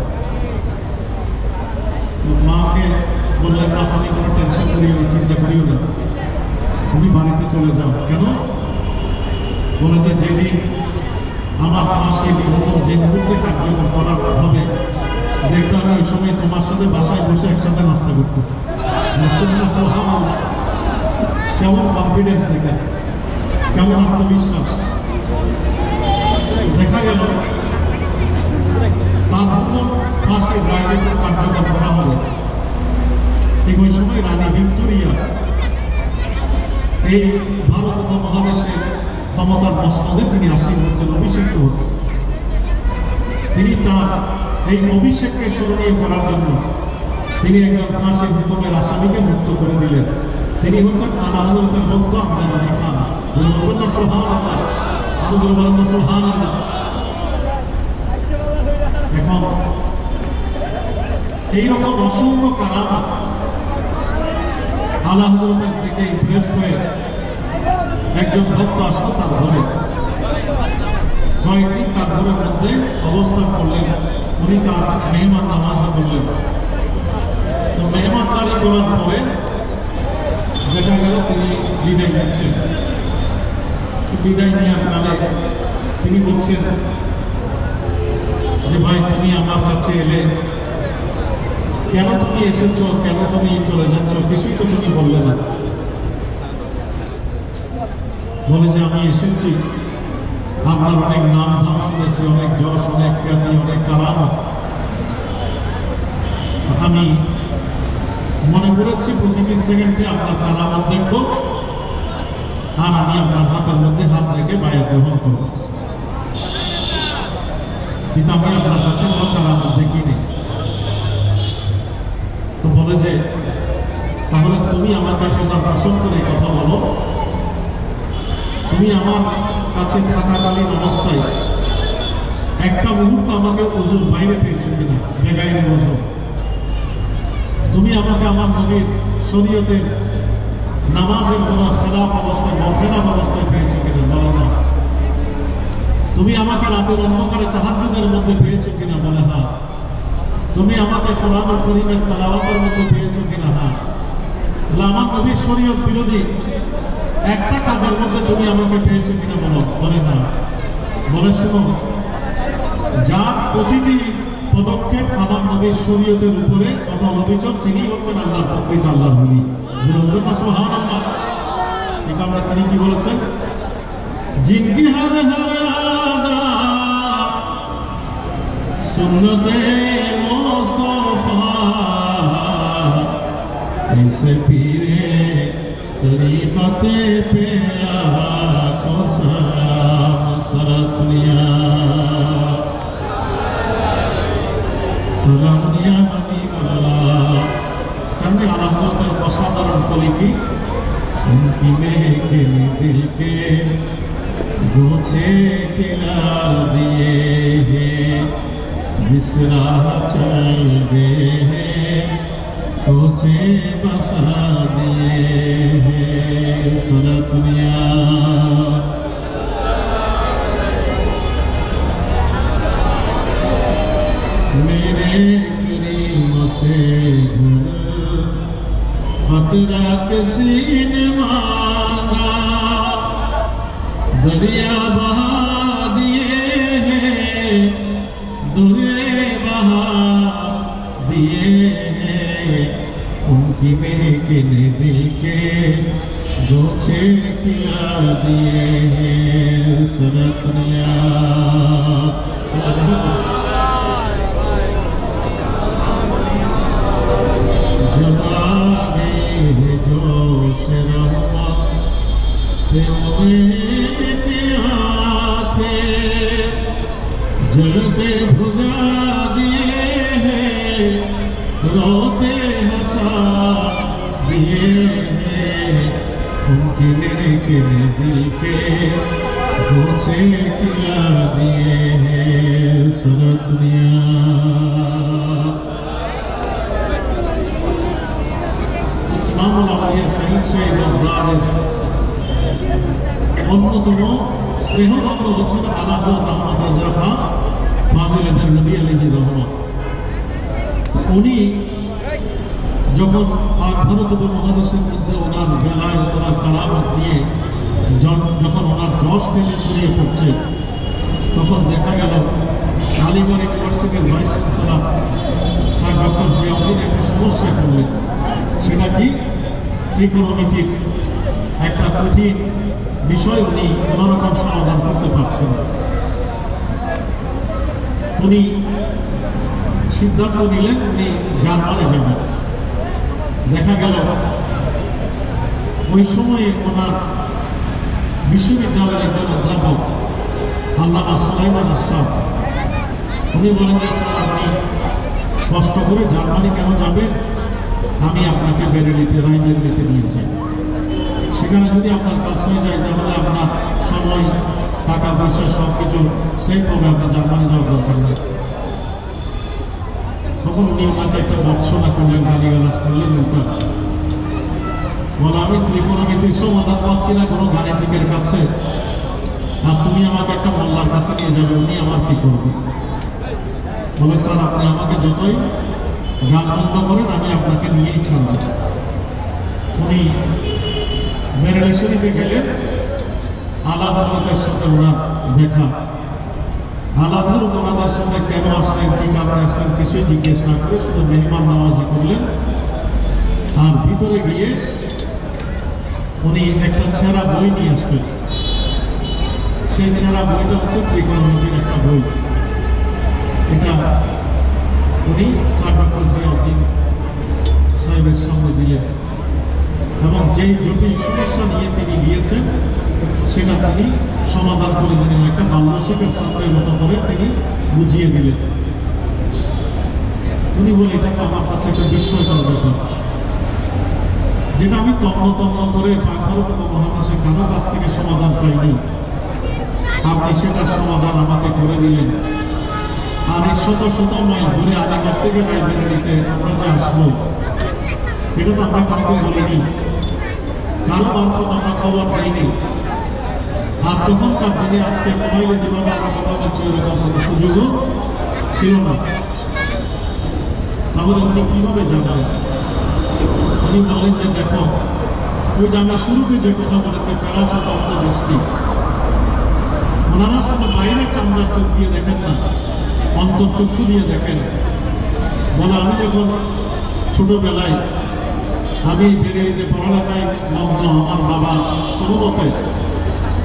মাকে বললেন না তুমি কোনো টেনশন করিও না, চিন্তা করিও না, তুমি বাড়িতে চলে যাও। কেন? বলে যে যেদিন আমার ফাঁসি বিহুকুম যে মুহূর্তে কার্যকর করার হবে, দেখবে আমি ওই সময় তোমার সাথে বাসায় বসে একসাথে নাস্তা করতেছি। কেমন কনফিডেন্স দেখে, কেমন আত্মবিশ্বাস। দেখা গেল তার হুকুম ফাঁসির রায় যখন কার্যকর করা হবে, ঠিক ওই সময় রানী ভিক্টোরিয়া এই ভারত মসনদে তিনি আসীন হচ্ছেন, অভিষিক্ত হচ্ছেন। তিনি তার এই অভিষেককে স্মরণীয় করার জন্য তিনি একজন ফাঁসির হুকুমের আসামিকে মুক্ত করে দিলেন। তিনি হচ্ছেন আলা হযরতের ভক্ত আমজাদ আলী খান। বলবেন না সুবহানাল্লাহ, আরো জোরে বলেন না সুবহানাল্লাহ। এখন এইরকম অসংখ্য কারামাত আলা হযরতের দিকে ইমপ্রেস হয়ে একজন ভক্ত আসলো তার ঘরে, কয়েকদিন তার ঘরের মধ্যে অবস্থান করলেন। উনি তার মেহমান নামাজও করলেন। তো মেহমানদারি করার পরে দেখা গেল তিনি বিদায় নিচ্ছেন। বিদায় নেওয়ার কালে তিনি বলছেন যে ভাই তুমি আমার কাছে এলে, কেন তুমি এসেছ, কেন তুমি চলে যাচ্ছ, কিছুই তো তুমি বললে না। বলে যে আমি এসেছি, আপনার অনেক নাম ধাম শুনেছি, অনেক যশ, অনেক খ্যাতি, অনেক কারামত। আমি মনে করেছি প্রতিটি সেকেন্ডে আপনার কারামত দেখব, আর আমি আপনার হাতের মধ্যে হাত রেখে বায়াত গ্রহণ করব। কিন্তু আমি আপনার কাছে কোনো কারামত দেখিনি। তো বলে যে তাহলে তুমি আমাকে খোদার কসম করে কথা বলো, তুমি আমার কাছে থাকাকালীন অবস্থায় একটা মুহূর্ত আমাকে ওযুর বাইরে পেয়েছো কিনা, বেগাইরে ওযু। তুমি আমাকে আমার নবীর শরীয়তের নামাজের কোন খেলাফ অবস্থায়, বরখেলাফ অবস্থায় পেয়েছো কিনা, বলো না। তুমি আমাকে রাতের অন্ধকারে তাহাজ্জুদের মধ্যে পেয়েছো কিনা, বলে হ্যাঁ। তুমি আমাকে কোরআন কারীমের তেলাওয়াতের মধ্যে পেয়েছো কিনা, হ্যাঁ। আমার নবীর শরীয়ত বিরোধী একটা কাজের মধ্যে তুমি আমাকে পেয়েছো কিনা, বলো, বলে না। বলে শোনো, যার প্রতিটি পদক্ষেপ আমার নবীর শরীয়তের উপরে অটল অবিচল, তিনি হচ্ছেন আল্লাহর প্রকৃত আল্লাহর নবী। বলবেন না সুবহানাল্লাহ। এই কারণে তিনি কি বলেছেন, জিনকি হর হর আদা সুন্নতে মুস্তাফা ऐसे पीरे तरीक़ते पे लाखों सलाम सरतनिया सलामिया हबीब अल्लाह। हमने आला हज़रत असाधारण कलिकी उनकी महके ने दिल के गोछे खिला दिए हैं, जिस राह चल गए हैं गोछे बसा दिए हैं सरतनिया। मेरे करीम से खतरा किसी ने मांगा, दरिया बहा दिए हैं, दुरे बहा दिए हैं, उनकी महके ने दिल के गोछे खिला दिए हैं सरतनिया। जब आ गए जो से रहमत पे उनकी आँखें जलते बुझा दिए हैं, रोते हंसा दिए हैं, उनकी महके ने दिल के गोछे खिला दिए हैं सरतनिया। অন্যতম স্নেহধন্য হচ্ছেন আলা হযরত আহমদ রাজা খান ফাজিল নবী আলাইহির রহমত। উনি যখন ভারত উপমহাদেশের মধ্যে ওনার বেলায়, ওনার কারামত দিয়ে যখন ওনার যশ খেলে ছড়িয়ে পড়ছে, তখন দেখা গেল আলিগড় ইউনিভার্সিটির vice chancellor sir doctor Ziauddin একটা সমস্যায় পড়লেন। সেটা কি, ত্রিকোণমিতির একটা কঠিন বিষয় উনি কোনোরকম সমাধান করতে পারছেন। উনি সিদ্ধান্ত নিলেন উনি জার্মানে যাবেন। দেখা গেল ওই সময়ে ওনার বিশ্ববিদ্যালয়ের একজন অধ্যাপক আল্লামা সুলাইমান আশরাফ, উনি বলেন যে স্যার আপনি কষ্ট করে জার্মানি কেন যাবেন, আমি আপনাকে বেরেলিতে রাইবেরেলিতে নিয়ে যাই, সেখানে যদি আপনার কাজ হয়ে যায় তাহলে আপনার সময় টাকা পয়সা সব কিছু সেভ হবে, আপনার জার্মানি যাওয়ার দরকার নেই। তখন উনি ওনাকে একটা বর্ষনা করলেন, গালিগালাজ করলেন, উল্টা বলে আমি ত্রিকোণমিতির সমাধান পাচ্ছি না কোনো গাণিতিকের কাছে, আর তুমি আমাকে একটা মোল্লার কাছে নিয়ে যাবে, উনি আমার কি করবে? বলে স্যার আপনি আমাকে যতই গান বন্ধ করেন আমি আপনাকে নিয়েই ছাড়ব। উনি বেরেলি শরীফে গেলেন, আলা হযরতের সাথে ওনার দেখা। আলা হযরত ওনাদের সাথে কেন আসলেন, কি কারণে আসলেন কিছুই জিজ্ঞেস না করে শুধু মেহমান নামাজি করলেন। আর ভিতরে গিয়ে উনি একটা ছেঁড়া বই নিয়ে আসলেন। সেই ছেঁড়া বইটা হচ্ছে ত্রিকোণমিতির একটা বই। এটা উনি স্যার ডক্টর জিয়াউদ্দিন সাহেবের সামনে দিলেন এবং যেই জটিল সমস্যা নিয়ে তিনি গিয়েছেন সেটা তিনি সমাধান করে দিলেন, একটা বাল্যশিক্ষার ছাত্রের মতো করে তিনি বুঝিয়ে দিলেন। উনি বলে এটা তো আমার কাছে একটা বিস্ময়কর ব্যাপার, যেটা আমি তন্ন করে ভারত উপমহাদেশে কারো কাছ থেকে সমাধান পাইনি, আপনি সেটার সমাধান আমাকে করে দিলেন। আর এই শত শত মাইল ঘুরে আলিগড় থেকে রায়বেরেলিতে আমরা যে আসবো, এটা তো আমরা কাউকে বলিনি, কারো মারফত আমরা খবর পাইনি। আর তখনকার দিনে আজকে মোবাইলে যেভাবে আমরা কথা বলছি ওরকম কোনো সুযোগও ছিল না। তাহলে উনি কিভাবে জানবেন? উনি বললেন যে দেখো, ওই যে আমি শুরুতে যে কথা বলেছি প্যারাসুট অফ দ্য বৃষ্টি, ওনারা শুধু বাইরের চামড়ার চোখ দিয়ে দেখেন না, অন্তর্চক্ষু দিয়ে দেখেন। বলে আমি যখন ছোটবেলায় আমি বেরেলিতে পড়ালেখায় মগ্ন, আমার বাবা সোহবতে,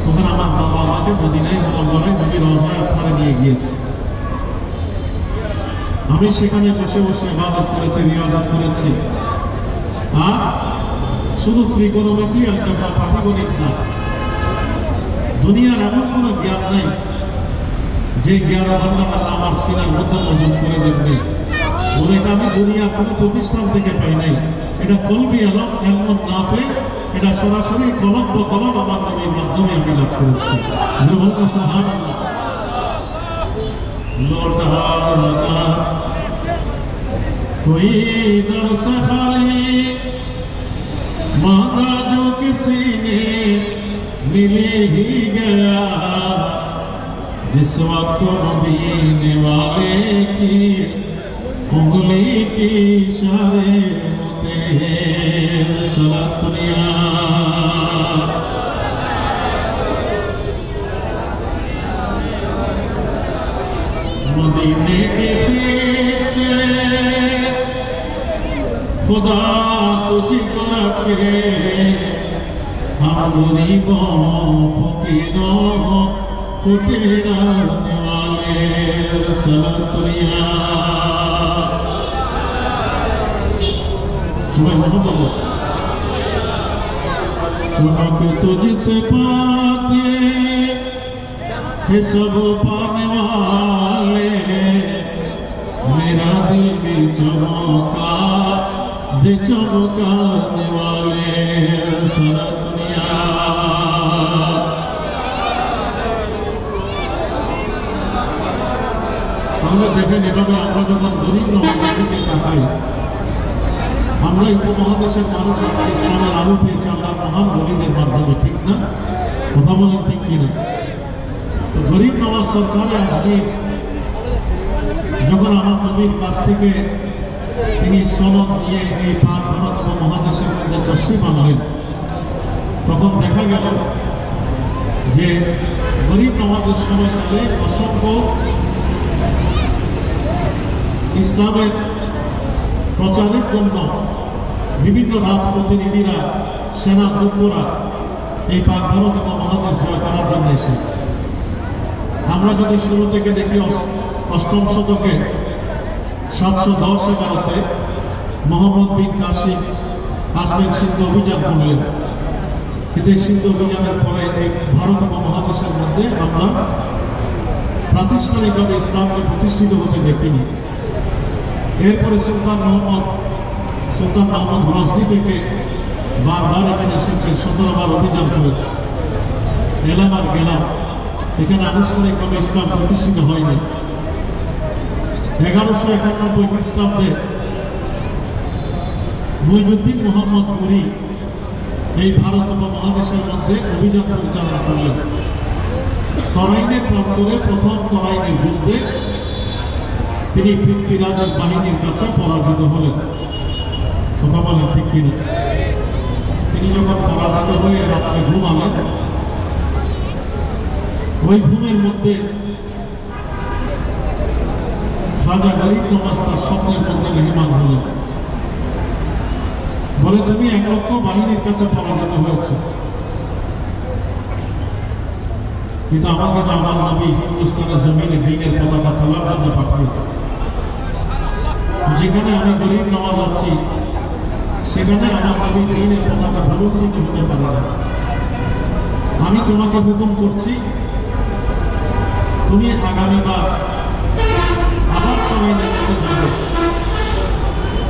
তখন আমার বাবা আমাকে মদিনায় মুনাওয়ারায় নবীর রওজায় আতহারে নিয়ে গিয়েছে। আমি সেখানে বসে বসে ইবাদত করেছি, রিয়াজত করেছি। আর শুধু ত্রিকোণমিতি আলজেব্রা পাটিগণিত না, দুনিয়ার এমন কোনো জ্ঞান নাই যে জ্ঞান ভান্ডার আল্লাহ আমার সিনার মধ্যে মজুদ করে দেননি। বলে এটা আমি দুনিয়ার কোনো প্রতিষ্ঠান থেকে পাই নাই, এটা কলবি আলম এমন না পেয়ে এটা সরাসরি কলম আমার নবীর মাধ্যমে আমি লাভ করেছি। সুবহানাল্লাহ। লৌটা कोई दर्स खाली मांगा जो किसी ने मिले ही गया, जिस वक्त मदीने वाले की उंगली की इशारे होते हैं सलातुनिया। मदीने के खुदा तुझको रखे, हम गरीबों फकीरों को ठहराने वाले सलातुनिया। सुबह मोहब्बत सुनो के तुझसे पाते ये सब पाने वाले, मेरा दिल भी चमका दे चमकाने वाले सारा दुनिया। আমরা দেখেন এভাবে আমরা যখন গরিব নওয়াজের দিকে তাকাই, আমরা উপমহাদেশের মানুষ আজকে ইসলামের আলো পেয়েছে আল্লাহর মহান বলিদের মাধ্যমে, ঠিক না? কথা বলেন ঠিক কিনা? তো গরিব নওয়াজ সরকারে আজকে যখন আমার নবীর কাছ থেকে তিনি সনদ নিয়ে এই পাক ভারত উপমহাদেশের মধ্যে তশরিফ আনলেন, তখন দেখা গেল যে গরিব নওয়াজের সময়কালে অসংখ্য ইসলামের প্রচারের জন্য বিভিন্ন রাজপ্রতিনিধিরা, সেনা দ্রব্যরা এই পাক ভারত উপমহাদেশ জয় করার জন্য এসেছে। আমরা যদি শুরু থেকে দেখি অষ্টম শতকে 710-11-তে মোহাম্মদ বিন কাসিম আসবেন সিন্ধু অভিযান করলেন, কিন্তু এই সিন্ধু অভিযানের পরে এই ভারত উপমহাদেশের মধ্যে আমরা প্রাতিষ্ঠানিকভাবে ইসলামকে প্রতিষ্ঠিত হতে দেখিনি। এরপরে সুলতান মোহাম্মদ গজনী থেকে বারবার এখানে এসেছে, 17 বার অভিযান করেছে, এলাম আর গেলাম, এখানে আনুষ্ঠানিকভাবে ইসলাম প্রতিষ্ঠিত হয়নি। 1191 খ্রিস্টাব্দে মইজুদ্দিন মোহাম্মদ পুরী এই ভারত উপমহাদেশের মধ্যে অভিযান পরিচালনা করলেন। তরাইনের প্রান্তরে প্রথম তরাইনের যুদ্ধে তিনি পৃথ্বীরাজের বাহিনীর কাছে পরাজিত হলেন। কথা বলেন ঠিক কিনা? তিনি যখন পরাজিত হয়ে রাত্রে ঘুমালেন, ওই ঘুমের মধ্যে খাজা গরিব নওয়াজ তার স্বপ্নের মধ্যে মেহমান হলেন, বলে তুমি 1 লক্ষ বাহিনীর কাছে পরাজিত হয়েছে, কিন্তু আমাকে তো আমার নবী হিন্দুস্তানের জমিনে দ্বীনের পতাকা তোলার জন্য পাঠিয়েছে। যেখানে আমি গরিব নওয়াজ আছি সেখানে আমার নবী দ্বীনের পতাকা ভুলুণ্ঠিত হতে পারে না। আমি তোমাকে হুকুম করছি, তুমি আগামীবার আবার তরাইনের মধ্যে যাবে।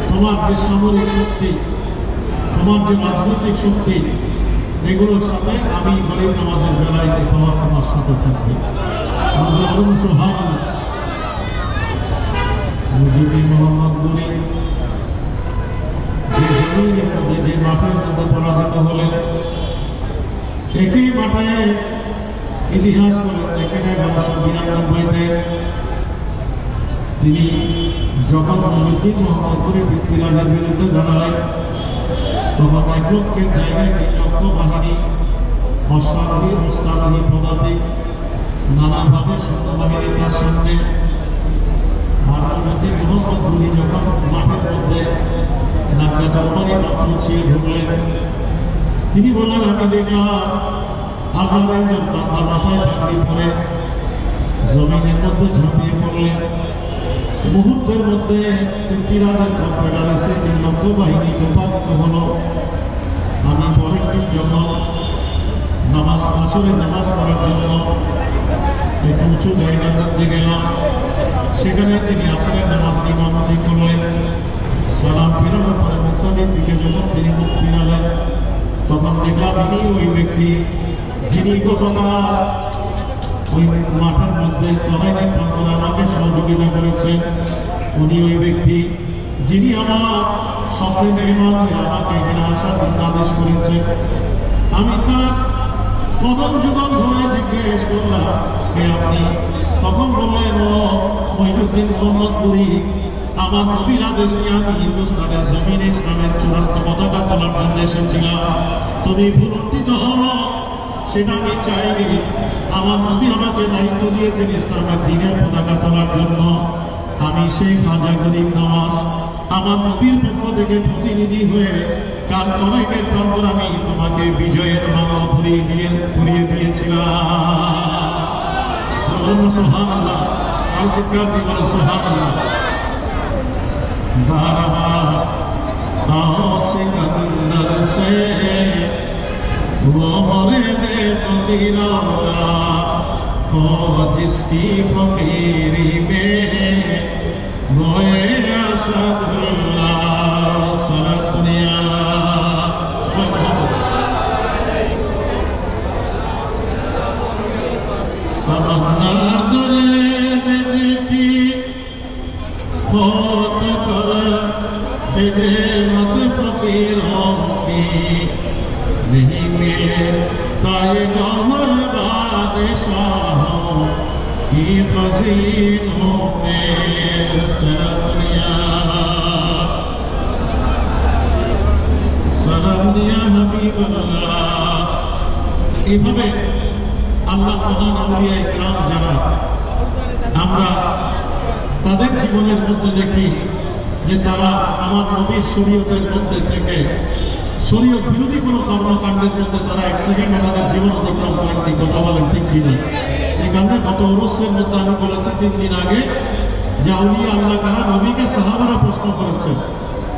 তোমার যে সামরিক শক্তি, তোমার যে রাজনৈতিক শক্তি, এগুলোর সাথে আমি গরিব নওয়াজের বেলায় পাওয়ার তোমার সাথে থাকবে। মইজুদ্দিন মোহাম্মদ পুরী যে জমিনের মধ্যে, যে মাঠের মধ্যে পরাজিত হলেন, একই মাঠে ইতিহাস বলে দেখেন 1192-তে তিনি যখন মইজুদ্দিন মোহাম্মদ পুরী পৃথ্বীরাজের বিরুদ্ধে দাঁড়ালেন, তখন 1 লক্ষের জায়গায় 3 লক্ষ বাহিনী, অশ্বারোহী, অস্ত্রারোহী, পদাতিক, নানাভাবে সৈন্যবাহিনী তার সামনে। আর মইজুদ্দিন মোহাম্মদ পুরী যখন মাঠের মধ্যে নাঙ্গা তরবারি মাত্র ছিঁড়ে ধরলেন, তিনি বললেন, আমি দেখলাম আল্লাহর একজন বান্দা মাথায় পাগড়ি পরে জমিনের মধ্যে ঝাঁপিয়ে পড়লেন। মুহূর্তের মধ্যে পৃথ্বীরাজের কনফেডারেসে 3 লক্ষ বাহিনী রূপান্তরিত হলো। আমি পরের দিন যখন আসরের নামাজ পড়ার জন্য একটু উঁচু জায়গার মধ্যে গেলাম, সেখানে তিনি আসরের নামাজ ইমামতি করলেন। সালাম ফেরানোর পরে মুক্তাদির দিকে যখন তিনি মুখ ফিরালেন, তখন দেখলাম ইনি ওই ব্যক্তি যিনি গতকাল ওই মাঠের মধ্যে তরাইনের প্রান্তরে আমাকে সহযোগিতা করেছেন। উনি ওই ব্যক্তি যিনি আমার স্বপ্নে মেহমান হয়ে আমাকে এখানে আসার জন্য আদেশ করেছেন। আমি তার কদম যুগল ধরে জিজ্ঞেস করলাম, কে আপনি? তখন বললেন, ও মইজুদ্দিন মোহাম্মদ পুরী, আমার নবীর আদেশ নিয়ে আমি হিন্দুস্তানের জমিনে ইসলামের চূড়ান্ত পতাকা তোলার জন্য এসেছিলাম। তুমি ভুলুণ্ঠিত হও সেটা আমি চাইনি। আমার নবী আমাকে দায়িত্ব দিয়েছেন ইসলামের দ্বীনের পতাকা তোলার জন্য। আমি সেই খাজা গরিব নওয়াজ আমার নবীর পক্ষ থেকে প্রতিনিধি হয়ে কাল তরাইনের প্রান্তর আমি তোমাকে বিজয়ের মালা পরিয়ে দিয়েছিলাম। সুবহানাল্লাহ, আর চিৎকার দিয়ে বলে সুবহানাল্লাহ। सिकंदर से वो मुर्दे फकीरा हो जिसकी फकीरी में गोए असदुल्लाह सरत दुनिया। तमन्ना दिल की हो तो कर खिदमत फकीरों की नहीं मिले ताए गौहर बादशाहों की खजीनों में सरदुनिया हबीबल्लाह। এইভাবে আল্লাহ মহান আউলিয়া ইকরাম যারা, আমরা তাদের জীবনের মধ্যে দেখি যে তারা আমার নবীর শরীয়তের মধ্যে থেকে শরীয়ত বিরোধী কোনো কর্মকাণ্ডের মধ্যে তারা 1 সেকেন্ড তাদের জীবন অতিক্রম করেননি। কথা বলেন ঠিক কিনা? এই কারণে গত ওরসের মধ্যে আমি বলেছি 3 দিন আগে যে আউলিয়া আল্লাহ কারা নবীকে সাহাবারা প্রশ্ন করেছেন,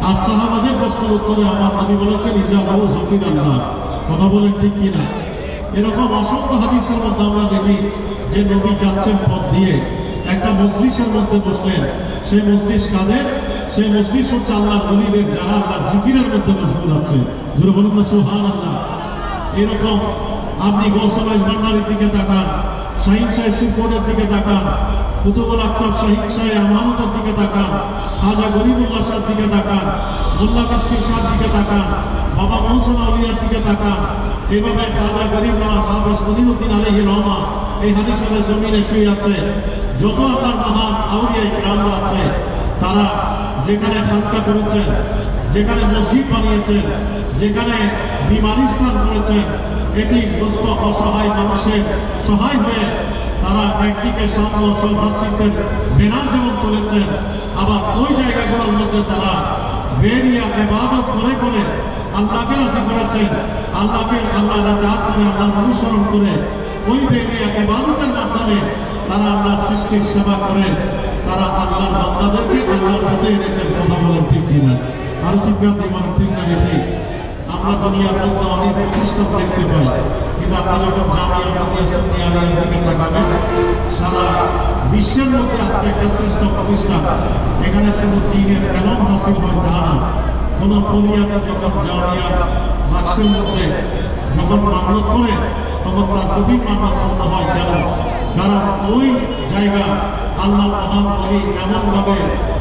আর সাহাবাদের প্রশ্নের উত্তরে আমার নবী বলেছেন ইজা বাবু জকির আল্লাহ। কথা বলেন ঠিক কিনা? এরকম অসংখ্য হাদিসের মধ্যে আমরা দেখি যে নবী যাচ্ছেন পথ দিয়ে একটা মজলিসের মধ্যে বসলেন। সেই মজলিস কাদের? সেই মজলিস হচ্ছে আল্লাহর ওলিদের, যারা আল্লাহর জিকিরের মধ্যে মশগুল আছে। জোরে বলুন না সুবহানাল্লাহ। এরকম আপনি গৌসুল ভান্ডারির দিকে তাকান, শাহিন শাহ সিরপুরের দিকে তাকান, কুতুবুল আক্তাব শাহিন শাহ আমানতের দিকে তাকান, খাজা গরিবুল্লাহ শাহর দিকে তাকান, মোল্লা মিসকিন শাহর দিকে তাকান, বাবা মহসিন আউলিয়ার দিকে তাকান। এইভাবে খাজা গরিব নওয়াজ হাফেজ মঈনুদ্দিন আলাইহির রহমা এই হাদিসের জমিনে শুয়ে আছে। যত আপনার মহান আউলিয়া ইকরামরা আছে, তারা যেখানে খানকা করেছেন, যেখানে মসজিদ বানিয়েছেন, যেখানে বিমারি স্থান করেছেন, এতিমগ্রস্ত অসহায় মানুষের সহায় হয়ে তারা একদিকে সাম্য সৌভ্রাতৃত্বের ব্যানার যেমন তুলেছেন, আবার ওই জায়গাগুলোর মধ্যে তারা বেরিয়া ইবাদত করে করে আল্লাহকে রাজি করেছেন। আল্লাহর রাজাত করে, আল্লাহর অনুসরণ করে ওই বেরিয়া ইবাদতের মাধ্যমে তারা আল্লাহর সৃষ্টির সেবা করে তারা আল্লাহর বান্দাদেরকে আল্লাহর পথে এনেছেন। কথা বলেন ঠিক কিনা? আরো চিৎকার দিয়ে বলেন ঠিক না ঠিক? আমরা দুনিয়ার মধ্যে অনেক প্রতিষ্ঠান দেখতে পাই, কিন্তু আপনি যখন জামিয়া মিলিয়া সুন্নিয়া আলিয়ার দিকে তাকাবেন, সারা বিশ্বের মধ্যে আজকে একটা শ্রেষ্ঠ প্রতিষ্ঠান। এখানে শুধু দ্বীনের ইলম হাসিল হয় তা না, কোনো ফরিয়াদি যখন জামিয়া বাক্সের মধ্যে যখন মামলত করে, তখন তার গভীর মামলা পূর্ণ হয়। কেন? কারণ ওই জায়গা আল্লাহ মহান নবী এমনভাবে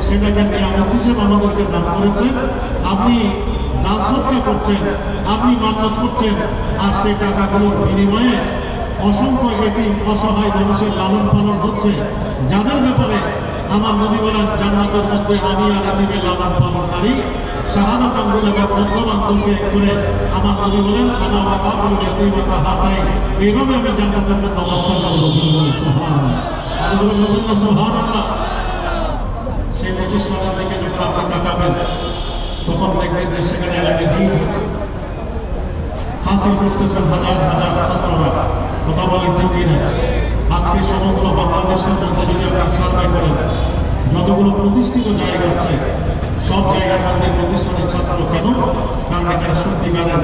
সেটাকে নিয়ামত হিসেবে আমাদেরকে দান করেছেন। আপনি দান সৎকার করছেন, আপনি মান্নত করছেন, আর সেই টাকাগুলোর বিনিময়ে অসংখ্য এতিম অসহায় মানুষের লালন পালন হচ্ছে, যাদের ব্যাপারে আমার নবী বলেন জান্নাতের মধ্যে আমি আর এতিমের লালন পালনকারী শাহাদাত আঙ্গুল এবং মধ্যম আঙ্গুলকে করে আমার নবী বলেন আনা ওয়া কাফিল ইয়াতীমা হাতাই, এইভাবে আমি জান্নাতের মধ্যে অবস্থান করব। সুবহানাল্লাহ, আর বলবেন না সুবহানাল্লাহ। সেই প্রতিষ্ঠানের দিকে যখন আপনি তাকাবেন, তখন দেখবেন যে সেখানে এলাকায় দিন হাসিল করতেছেন হাজার হাজার ছাত্ররা। কথা বলেন ঠিক কিনা? আজকে সমগ্র বাংলাদেশের মধ্যে যদি আপনি সার্ভে করেন, যতগুলো প্রতিষ্ঠিত জায়গা আছে, সব জায়গার মধ্যে প্রতিষ্ঠানের ছাত্র। কেন? কারণ এখানে সত্যিকারের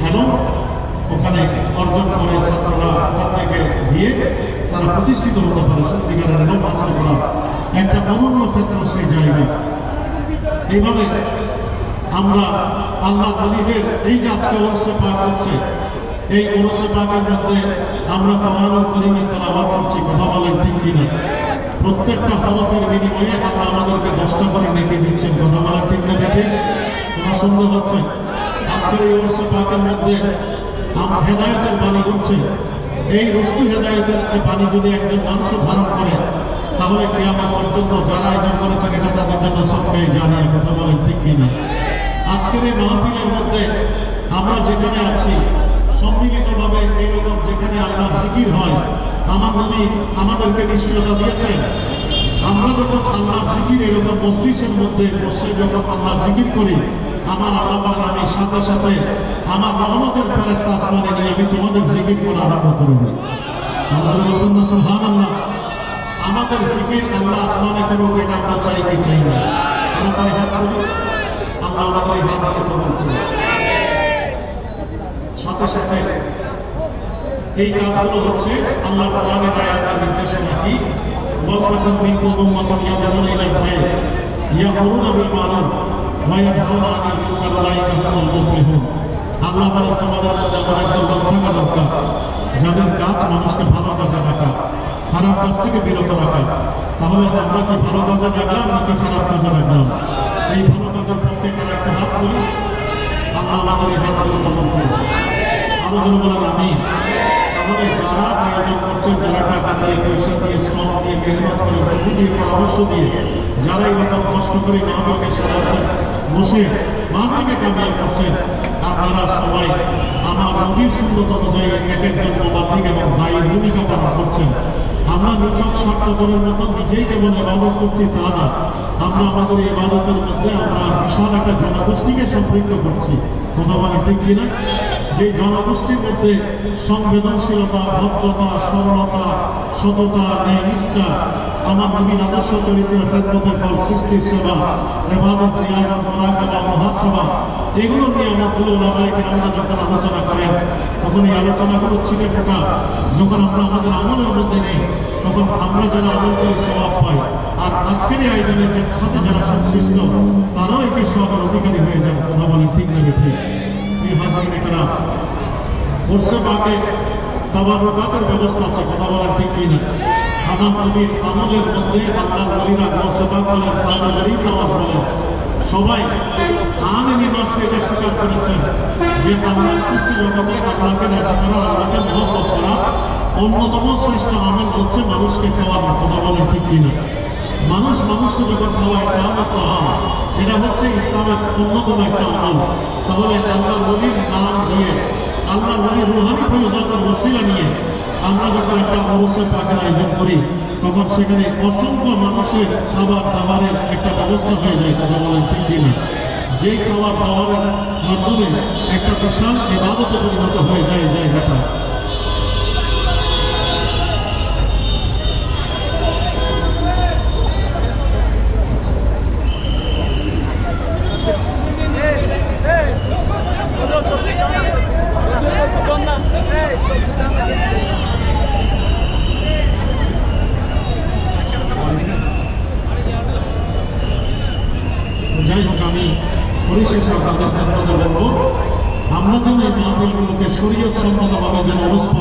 ভালো ওখানে অর্জন করে ছাত্ররা ওখান থেকে দিয়ে তারা প্রতিষ্ঠিত হতে পারে। সত্যিকারের এলম হাসিল করার একটা অনন্য ক্ষেত্র সেই জায়গা। এইভাবে আমরা আল্লাহ নবীদের এই যে আজকে ওরসে পাক হচ্ছে, এই ওরসে পাকের মধ্যে আমরা কোরআনুল কারীমের তেলাওয়াত করছি। কথা বলেন ঠিক কিনা? প্রত্যেকটা হরফের বিনিময়ে আল্লাহ আমাদেরকে 10টা করে নেকি দিচ্ছেন। কথা বলেন ঠিক না ঠিক? কোনো সন্দেহ হচ্ছে? আজকের এই ওরসে পাকের মধ্যে হেদায়েতের বাণী হচ্ছে। এই রুস্তি হেদায়েতের বাণী যদি একজন মানুষ ধারণ করে, তাহলে কিয়ামত পর্যন্ত যারা আয়োজন করেছেন এটা তাদের জন্য সদকায়ে জারিয়া। কথা বলেন ঠিক কিনা? আজকের এই মাহফিলের মধ্যে আমরা যেখানে আছি, সম্মিলিতভাবে এইরকম যেখানে আল্লাহর জিকির হয়, আমার নবী আমাদেরকে নিশ্চয়তা দিয়েছেন। আমরা যখন আল্লাহর জিকির এরকম মজলিসের মধ্যে বসে যখন আল্লাহর জিকির করি, আমার আল্লাহ বলেন আমি সাথে সাথে আমার রহমতের ফেরেশতা আসমানে নিয়ে আমি তোমাদের জিকির করা আরম্ভ করে দিই। আমাদের বলবেন না সুবহানাল্লাহ? আমাদের জিকির আল্লাহ আসমানে করুক, এটা আমরা চাই কি চাই না? আমরা চাই হাত তুলি, আল্লাহ আমাদের এই হাতকে কবুল করুন। সাথে সাথে এই কাজগুলো হচ্ছে আল্লাহ কোরআনের আয়াতের নির্দেশনা কি? ওয়ালাকুম মিনকুম উম্মাতুন ইয়াদউনা ইলাল খায়র ইয়ামুরুনা বিল মারুফ ওয়া ইয়ানহাউনা আনিল মুনকার উলাইকা হুমুল মুফলিহুন। আল্লাহ বলেন তোমাদের মধ্যে এমন একদল লোক থাকা দরকার যাদের কাজ মানুষকে ভালো কাজে ডাকা, খারাপ কাজ থেকে বিরত রাখা। তাহলে আমরা কি ভালো কাজে ডাকলাম নাকি খারাপ কাজে ডাকলাম? এই ভালো কাজের পক্ষে কারা একটু হাত তুলি, আল্লাহ আমাদের এই হাতগুলো কবুল করুন। আরো জোরে বলেন আমিন। তাহলে যারা আয়োজন করছে, যারা টাকা দিয়ে, পয়সা দিয়ে, শ্রম দিয়ে, মেহনত করে, বুদ্ধি দিয়ে, পরামর্শ দিয়ে যারা এরকম কষ্ট করে মাহফিলকে সাজাচ্ছেন, বসে মাহফিলকে কামিয়াব করছেন, আপনারা সবাই আমার নবীর সুন্নত অনুযায়ী এক একজন মুবাল্লিগ এবং ভাইয়ের ভূমিকা পালন করছেন। আমরা নিছক স্বার্থপরের মতো নিজেই কেবল ইবাদত করছি তা না, আমরা আমাদের এই ইবাদতের মধ্যে আমরা বিশাল একটা জনগোষ্ঠীকে সম্পৃক্ত করছি। কথা বলেন ঠিক কিনা? যে জনগোষ্ঠীর মধ্যে সংবেদনশীলতা, ভদ্রতা, সরলতা, সততা, ন্যায় নিষ্ঠা, আমার নবীর আদর্শ চরিত্র, খেদমতের ফল, সৃষ্টির সেবা, ইবাদত, নিয়ামত, মুরাকাবা, মুহাসাবা, এগুলো নিয়ে আমাগুলো ওলামায়ে আমরা যখন আলোচনা করেন তখন এই আলোচনাগুলো ছিঁড়ে ফোটা যখন আমরা আমাদের আমলের মধ্যে নেই তখন আমরা যারা আমল করি স্বভাব পাই, আর আজকের এই আয়োজনের সাথে যারা সংশ্লিষ্ট তারাও একই স্বভাবের অধিকারী হয়ে যান। কথা বলেন ঠিক না ঠিক? এই হাজিরিনে কারাম, বর্ষে বাকে তাবারুকাতের ব্যবস্থা আছে। কথা বলেন ঠিক কি না? আমার নবীর আমলের মধ্যে আল্লাহর ওলিরা গোসবা করেন, খাজা গরিব নামাজ বলেন, সবাই আমিনী নামাজকে এটা স্বীকার করেছেন যে আল্লাহর সৃষ্টি জগতে আল্লাহকে রাজি করার, আল্লাহকে মহব্বত করার অন্যতম শ্রেষ্ঠ আমল হচ্ছে মানুষকে খাওয়ানো। কথা বলেন ঠিক কিনা? মানুষ মানুষকে যখন খাওয়ায় এটা হচ্ছে ইসলামের অন্যতম একটা আমল। তাহলে আল্লাহর ওলির নাম দিয়ে, আল্লাহর ওলির রুহানি ফয়জাতের ওসিলা নিয়ে আমরা যখন একটা অবশ্যই পাকের আয়োজন করি তখন সেখানে অসংখ্য মানুষের খাবার দাবারের একটা ব্যবস্থা হয়ে যায়। কথা বলেন ঠিক কিনা? যেই খাবার দাবারের মাধ্যমে একটা বিশাল ইবাদতে পরিণত হয়ে যায় এই জায়গাটা। যাই হোক, আমি পরিশেষে আপনাদের বলবো আমরা যেন এই মাহফিলগুলোকে শরীয়ত সম্মতভাবে যেন